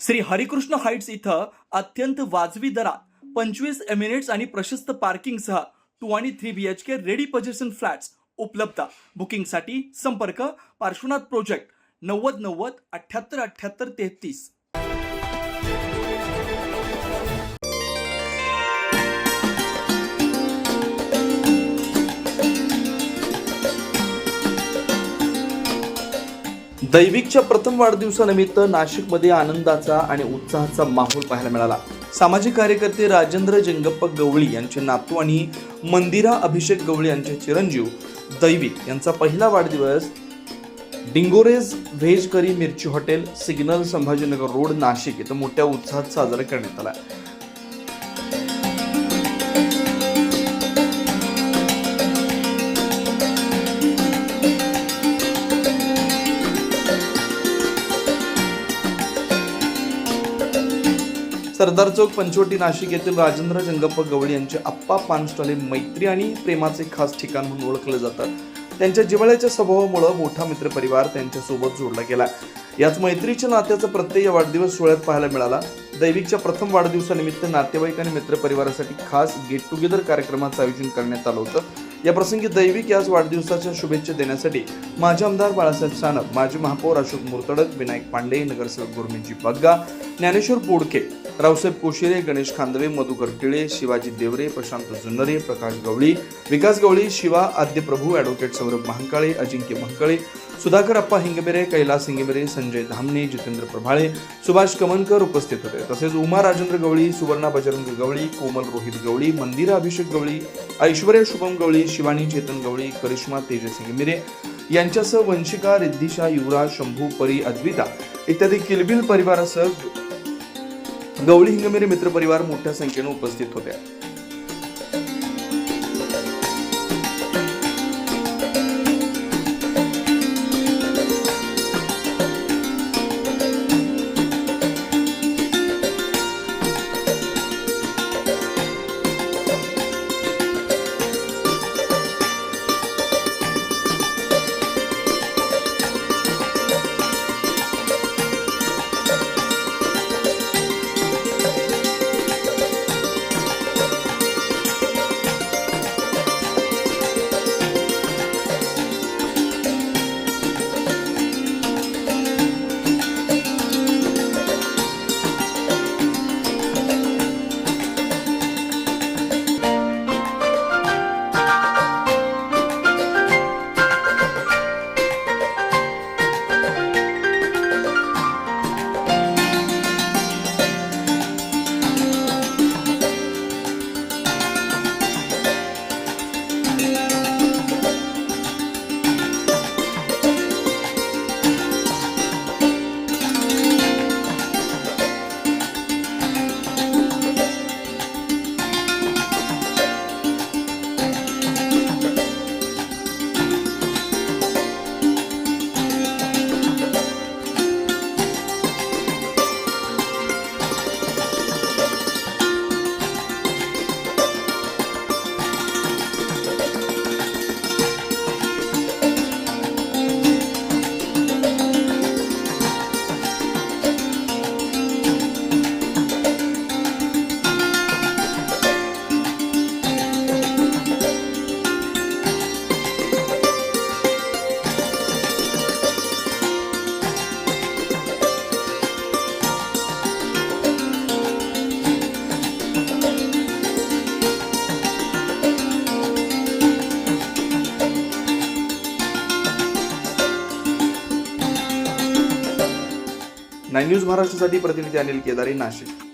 Shri Harikrishna Heights इथं अत्यंत वाजवी दरात 25 एमिरेट्स आणि प्रशस्त पार्किंगसह 2 आणि 3 BHK रेडी पोझिशन फ्लॅट्स उपलब्ध. बुकिंगसाठी संपर्क पार्श्वनाथ प्रोजेक्ट 9090 78 78 33. दैविकच्या प्रथम वाढदिवसानिमित्त नाशिकमध्ये आनंदाचा आणि उत्साहाचा माहोल पाहायला मिळाला. सामाजिक कार्यकर्ते राजेंद्र जंगप्पा गवळी यांचे नातू आणि मंदिरा अभिषेक गवळी यांचे चिरंजीव दैविक यांचा पहिला वाढदिवस डिंगोरेज व्हेज करी मिरची hotel, signal, Sambhajinagar road, Nashik इथं मोठ्या उत्साहात साजरा करण्यात आला. सरदार चौक, पंचवटी, नाशिक येथील राजेंद्र जंगप्पा गवळी यांचे आप्पा पान स्टॉल हे मैत्री आणि प्रेमाचे खास ठिकाण म्हणून ओळखले जातात. त्यांच्या जिव्हाळ्याच्या स्वभावामुळे मोठा मित्रपरिवार त्यांच्यासोबत जोडला गेला. याच मैत्रीच्या नात्याचा प्रत्यय या वाढदिवस सोहळ्यात पाहायला मिळाला. दैविकच्या प्रथम वाढदिवसानिमित्त नातेवाईक आणि मित्रपरिवारासाठी खास गेट टुगेदर कार्यक्रमाचं आयोजन करण्यात आलं होतं. या प्रसंगी दैविक याच वाढदिवसाच्या शुभेच्छा देण्यासाठी माजी आमदार बाळासाहेब सानप, माजी महापौर अशोक मुर्तडक, विनायक पांडे, नगरसेवक गुरमीजी बग्गा, ज्ञानेश्वर बोडके, रावसाहेब कोशिरे, गणेश खांदवे, मधुकर टिळे, शिवाजी देवरे, प्रशांत जुन्नरे, प्रकाश गवळी, विकास गवळी, शिवा आद्यप्रभू, ॲडव्होकेट सौरभ महांकाळे, अजिंक्य महांकाळे, सुधाकर अप्पा हिंगमिरे, कैलास हिंगमिरे, संजय धामणे, जितेंद्र प्रभाळे, सुभाष कमनकर उपस्थित होते. तसेच उमा राजेंद्र गवळी, सुवर्णा बजरंग गवळी, कोमल रोहित गवळी, मंदिरा अभिषेक गवळी, ऐश्वर्या शुभम गवळी, शिवानी चेतन गवळी, करिश्मा तेजस हिंगमिरे यांच्यासह वंशिका, रिद्धिशा, युवराज, शंभू, परी, अद्विता इत्यादी किलबिल परिवारासह गवळी हिंगमिरे मित्रपरिवार मोठ्या संख्येने उपस्थित होते. नाइन न्यूज महाराष्ट्रासाठी प्रतिनिधी अनिल केदारी, नाशिक.